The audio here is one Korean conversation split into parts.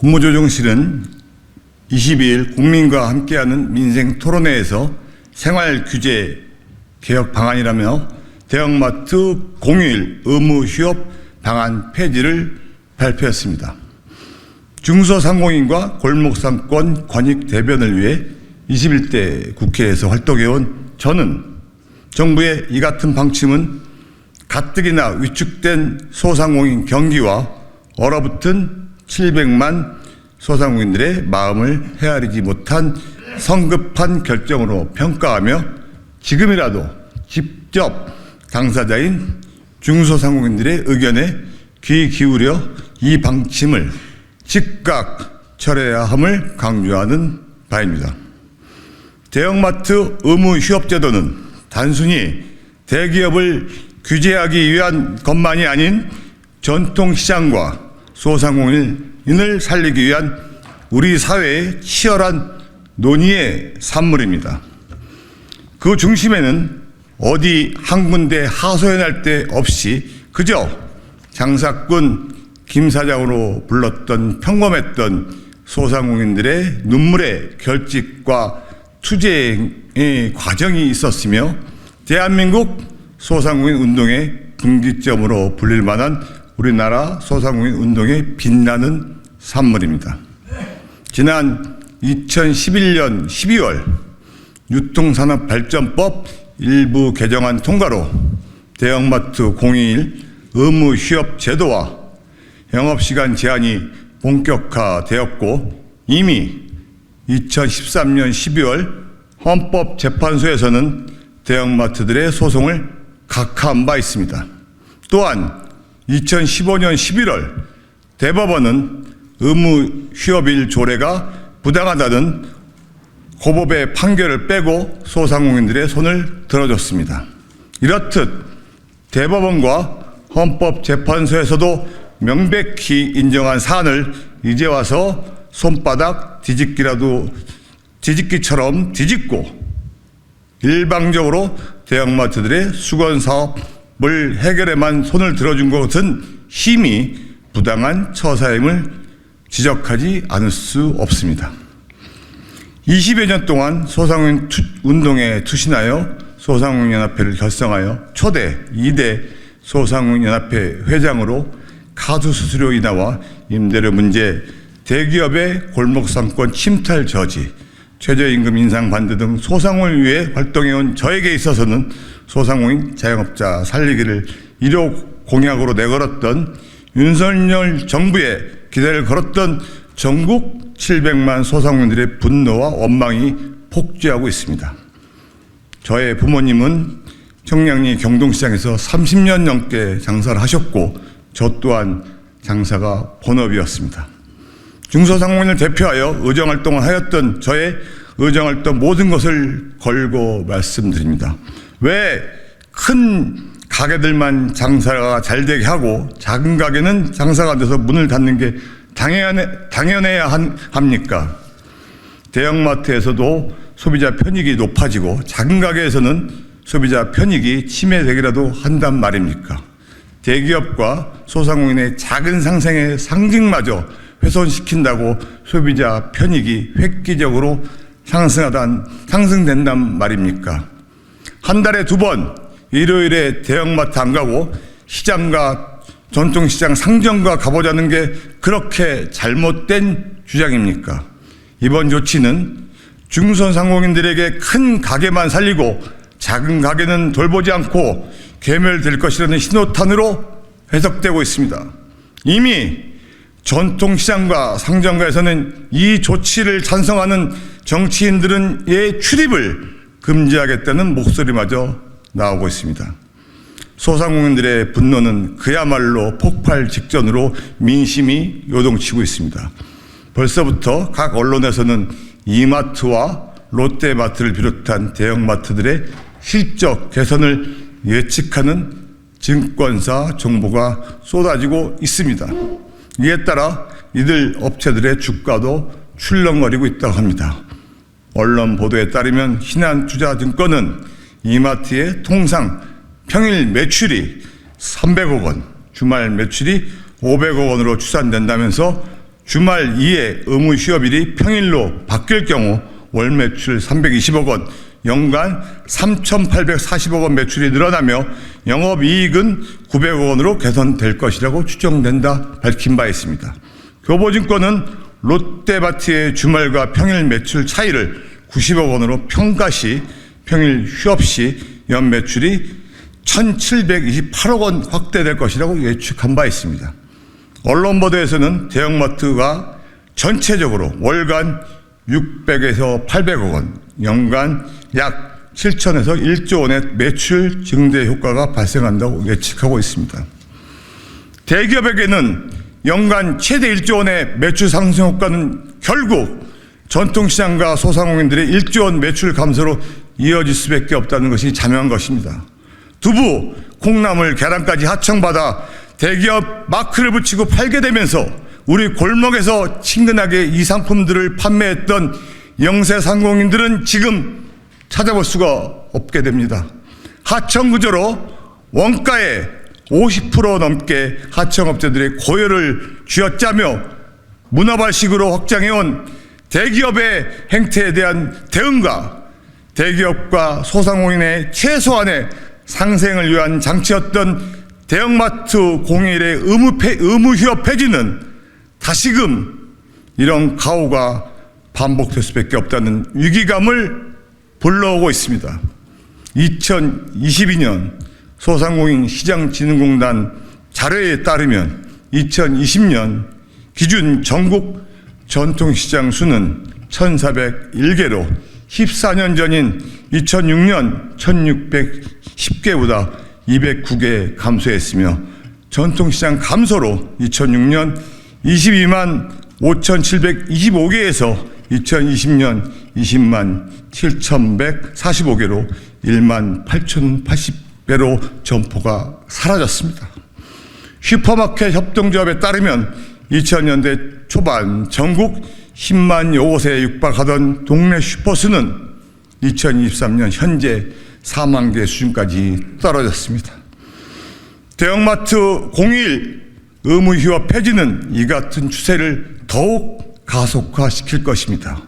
국무조정실은 22일 국민과 함께하는 민생 토론회에서 생활규제 개혁 방안이라며 대형마트 공휴일 의무 휴업 방안 폐지를 발표했습니다. 중소상공인과 골목상권 권익 대변을 위해 21대 국회에서 활동해온 저는 정부의 이 같은 방침은 가뜩이나 위축된 소상공인 경기와 얼어붙은 700만 소상공인들의 마음을 헤아리지 못한 성급한 결정으로 평가하며 지금이라도 직접 당사자인 중소상공인들의 의견에 귀 기울여 이 방침을 즉각 철회해야 함을 강조하는 바입니다. 대형마트 의무 휴업 제도는 단순히 대기업을 규제하기 위한 것만이 아닌 전통시장과 소상공인을 살리기 위한 우리 사회의 치열한 논의의 산물입니다. 그 중심에는 어디 한 군데 하소연할 데 없이 그저 장사꾼 김 사장으로 불렀던 평범했던 소상공인들의 눈물의 결집과 투쟁의 과정이 있었으며 대한민국 소상공인 운동의 분기점으로 불릴 만한 우리나라 소상공인 운동의 빛나는 산물입니다. 지난 2011년 12월 유통산업발전법 일부 개정안 통과로 대형마트 공휴일 의무 휴업 제도와 영업시간 제한이 본격화되었고 이미 2013년 12월 헌법재판소에서는 대형마트들의 소송을 각하한 바 있습니다. 또한 2015년 11월 대법원은 의무 휴업일 조례가 부당하다는 고법의 판결을 빼고 소상공인들의 손을 들어줬습니다. 이렇듯 대법원과 헌법재판소에서도 명백히 인정한 사안을 이제 와서 손바닥 뒤집기처럼 뒤집고 일방적으로 대형마트들의 수건 사업을 해결에만 손을 들어준 것은 힘이 부당한 처사임을 지적하지 않을 수 없습니다. 20여 년 동안 소상공인 운동에 투신하여 소상공인연합회를 결성하여 초대 2대 소상공인연합회 회장으로 가두수수료 인하와 임대료 문제, 대기업의 골목상권 침탈 저지, 최저임금 인상 반대 등 소상공인을 위해 활동해온 저에게 있어서는 소상공인 자영업자 살리기를 1호 공약으로 내걸었던 윤석열 정부의 기대를 걸었던 전국 700만 소상공인들의 분노와 원망이 폭주하고 있습니다. 저의 부모님은 청량리 경동시장에서 30년 넘게 장사를 하셨고 저 또한 장사가 본업이었습니다. 중소상공인을 대표하여 의정활동을 하였던 저의 의정활동 모든 것을 걸고 말씀드립니다. 왜 큰 가게들만 장사가 잘 되게 하고 작은 가게는 장사가 안 돼서 문을 닫는 게 당연해야 합니까? 대형마트에서도 소비자 편익이 높아지고 작은 가게에서는 소비자 편익이 침해되기라도 한단 말입니까? 대기업과 소상공인의 작은 상생의 상징마저 훼손시킨다고 소비자 편익이 획기적으로 상승된단 말입니까? 한 달에 2번 일요일에 대형마트 안 가고 시장과 전통시장 상점과 가보자는 게 그렇게 잘못된 주장입니까? 이번 조치는 중소상공인들에게 큰 가게만 살리고 작은 가게는 돌보지 않고 괴멸될 것이라는 신호탄으로 해석되고 있습니다. 이미 전통시장과 상점가에서는 이 조치를 찬성하는 정치인들의 출입을 금지하겠다는 목소리마저 나오고 있습니다. 소상공인들의 분노는 그야말로 폭발 직전으로 민심이 요동치고 있습니다. 벌써부터 각 언론에서는 이마트와 롯데마트를 비롯한 대형마트들의 실적 개선을 예측하는 증권사 정보가 쏟아지고 있습니다. 이에 따라 이들 업체들의 주가도 출렁거리고 있다고 합니다. 언론 보도에 따르면 신한투자증권은 이마트의 통상 평일 매출이 300억 원, 주말 매출이 500억 원으로 추산된다면서 주말 이외 의무 휴업일이 평일로 바뀔 경우 월 매출 320억 원, 연간 3,840억 원 매출이 늘어나며 영업이익은 900억 원으로 개선될 것이라고 추정된다 밝힌 바 있습니다. 교보증권은 롯데마트의 주말과 평일 매출 차이를 90억 원으로 평가 시 평일 휴업 시 연 매출이 1,728억 원 확대될 것이라고 예측한 바 있습니다. 언론 보도에서는 대형마트가 전체적으로 월간 600에서 800억 원, 연간 약 7천에서 1조 원의 매출 증대 효과가 발생한다고 예측하고 있습니다. 대기업에게는 연간 최대 1조 원의 매출 상승 효과는 결국 전통시장과 소상공인들의 1조 원 매출 감소로 이어질 수밖에 없다는 것이 자명한 것입니다. 두부, 콩나물, 계란까지 하청받아 대기업 마크를 붙이고 팔게 되면서 우리 골목에서 친근하게 이 상품들을 판매했던 영세 상공인들은 지금 찾아볼 수가 없게 됩니다. 하청 구조로 원가의 50% 넘게 하청업체들의 고열을 쥐어짜며 문어발식으로 확장해온 대기업의 행태에 대한 대응과 대기업과 소상공인의 최소한의 상생을 위한 장치였던 대형마트 공휴일의 의무 휴업 폐지는 다시금 이런 가오가 반복될 수밖에 없다는 위기감을 불러오고 있습니다. 2022년 소상공인 시장진흥공단 자료에 따르면 2020년 기준 전국 전통시장 수는 1,401개로 14년 전인 2006년 1,610개보다 209개 감소했으며 전통시장 감소로 2006년 22만 5,725개에서 2020년 20만 7,145개로 1만 8,080배로 점포가 사라졌습니다. 슈퍼마켓 협동조합에 따르면 2000년대 초반 전국 10만여 곳에 육박하던 동네 슈퍼수는 2023년 현재 4만 개 수준까지 떨어졌습니다. 대형마트 공휴일 의무 휴업 폐지는 이 같은 추세를 더욱 가속화시킬 것입니다.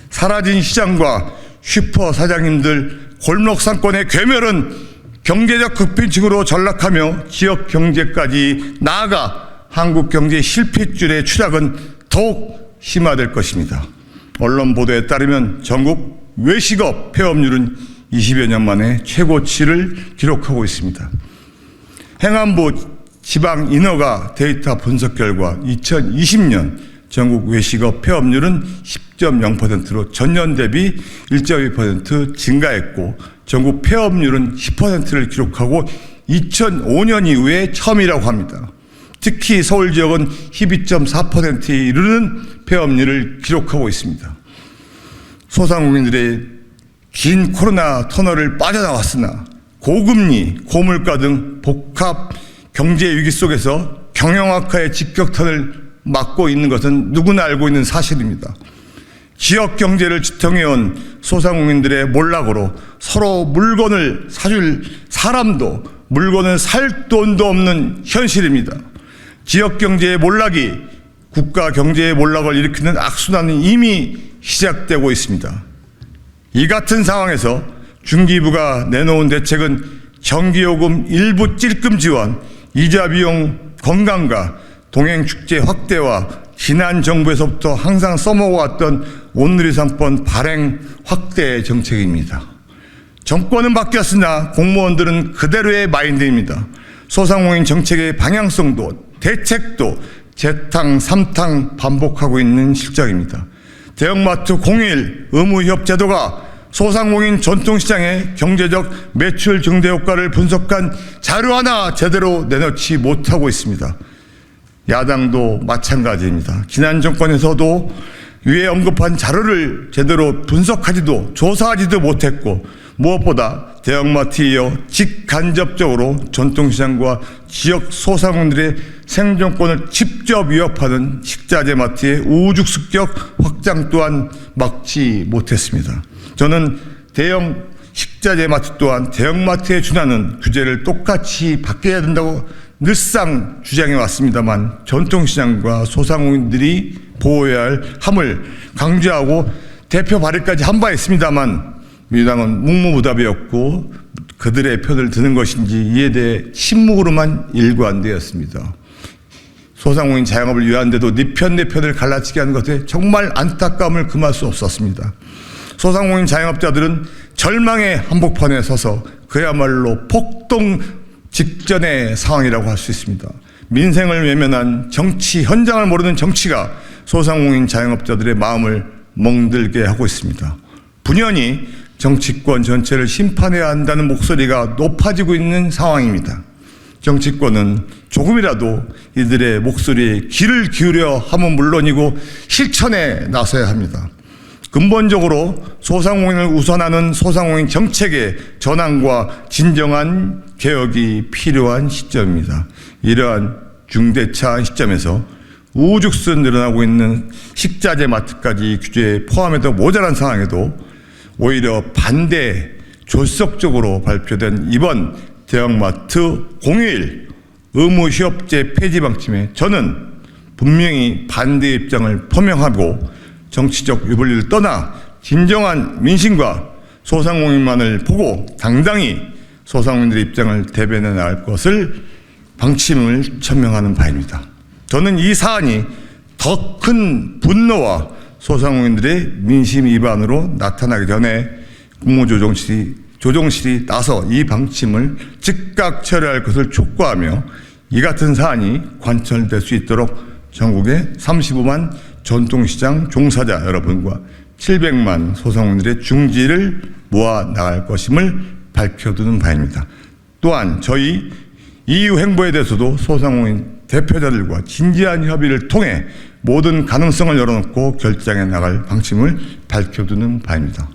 사라진 시장과 슈퍼 사장님들 골목 상권의 괴멸은 경제적 극빈층으로 전락하며 지역 경제까지 나아가 한국 경제의 실핏줄의 추락은 더욱 심화될 것입니다. 언론 보도에 따르면 전국 외식업 폐업률은 20여 년 만에 최고치를 기록하고 있습니다. 행안부 지방인허가 데이터 분석 결과 2020년 전국 외식업 폐업률은 10.0%로 전년 대비 1.2% 증가했고 전국 폐업률은 10%를 기록하고 2005년 이후에 처음이라고 합니다. 특히 서울 지역은 12.4%에 이르는 폐업률을 기록하고 있습니다. 소상공인들의 긴 코로나 터널을 빠져나왔으나 고금리, 고물가 등 복합 경제 위기 속에서 경영 악화의 직격탄을 맞고 있는 것은 누구나 알고 있는 사실입니다. 지역 경제를 지탱해온 소상공인들의 몰락으로 서로 물건을 사줄 사람도 물건을 살 돈도 없는 현실입니다. 지역 경제의 몰락이 국가 경제의 몰락을 일으키는 악순환이 이미 시작되고 있습니다. 이 같은 상황에서 중기부가 내놓은 대책은 전기요금 일부 찔끔 지원, 이자 비용 건강과 동행축제 확대와 지난 정부에서부터 항상 써먹어왔던 온누리 상권 발행 확대 정책입니다. 정권은 바뀌었으나 공무원들은 그대로의 마인드입니다. 소상공인 정책의 방향성도 대책도 재탕, 삼탕 반복하고 있는 실정입니다. 대형마트 공휴일 의무휴업 제도가 소상공인 전통시장의 경제적 매출 증대 효과를 분석한 자료 하나 제대로 내놓지 못하고 있습니다. 야당도 마찬가지입니다. 지난 정권에서도 위에 언급한 자료를 제대로 분석하지도 조사하지도 못했고 무엇보다 대형마트에 이어 직간접적으로 전통시장과 지역 소상공인들의 생존권을 직접 위협하는 식자재 마트의 우후죽순격 확장 또한 막지 못했습니다. 저는 대형 식자재 마트 또한 대형마트에 준하는 규제를 똑같이 바뀌어야 된다고 늘상 주장해 왔습니다만 전통시장과 소상공인들이 보호해야 할 함을 강조하고 대표 발의까지 한 바 있습니다만 민주당은 묵묵부답이었고 그들의 편을 드는 것인지 이에 대해 침묵으로만 일관되었습니다. 소상공인 자영업을 위한데도 네 편 내 편을 갈라치게 하는 것에 정말 안타까움을 금할 수 없었습니다. 소상공인 자영업자들은 절망의 한복판에 서서 그야말로 폭동 직전의 상황이라고 할 수 있습니다. 민생을 외면한 정치, 현장을 모르는 정치가 소상공인 자영업자들의 마음을 멍들게 하고 있습니다. 분연히 정치권 전체를 심판해야 한다는 목소리가 높아지고 있는 상황입니다. 정치권은 조금이라도 이들의 목소리에 귀를 기울여 함은 물론이고 실천에 나서야 합니다. 근본적으로 소상공인을 우선하는 소상공인 정책의 전환과 진정한 개혁이 필요한 시점입니다. 이러한 중대차한 시점에서 우죽순 늘어나고 있는 식자재 마트까지 규제에 포함해도 모자란 상황에도 오히려 반대 졸속적으로 발표된 이번 대형마트 공휴일 의무 휴업제 폐지 방침에 저는 분명히 반대 입장을 표명하고 정치적 유불리를 떠나 진정한 민심과 소상공인만을 보고 당당히 소상공인들의 입장을 대변해 나갈 것을 방침을 천명하는 바입니다. 저는 이 사안이 더 큰 분노와 소상공인들의 민심 위반으로 나타나기 전에 국무조정실이 나서 이 방침을 즉각 철회할 것을 촉구하며 이 같은 사안이 관철될 수 있도록 전국의 35만 전통시장 종사자 여러분과 700만 소상공인들의 중지를 모아 나갈 것임을 밝혀두는 바입니다. 또한 저희 이후 행보에 대해서도 소상공인 대표자들과 진지한 협의를 통해 모든 가능성을 열어놓고 결정해 나갈 방침을 밝혀두는 바입니다.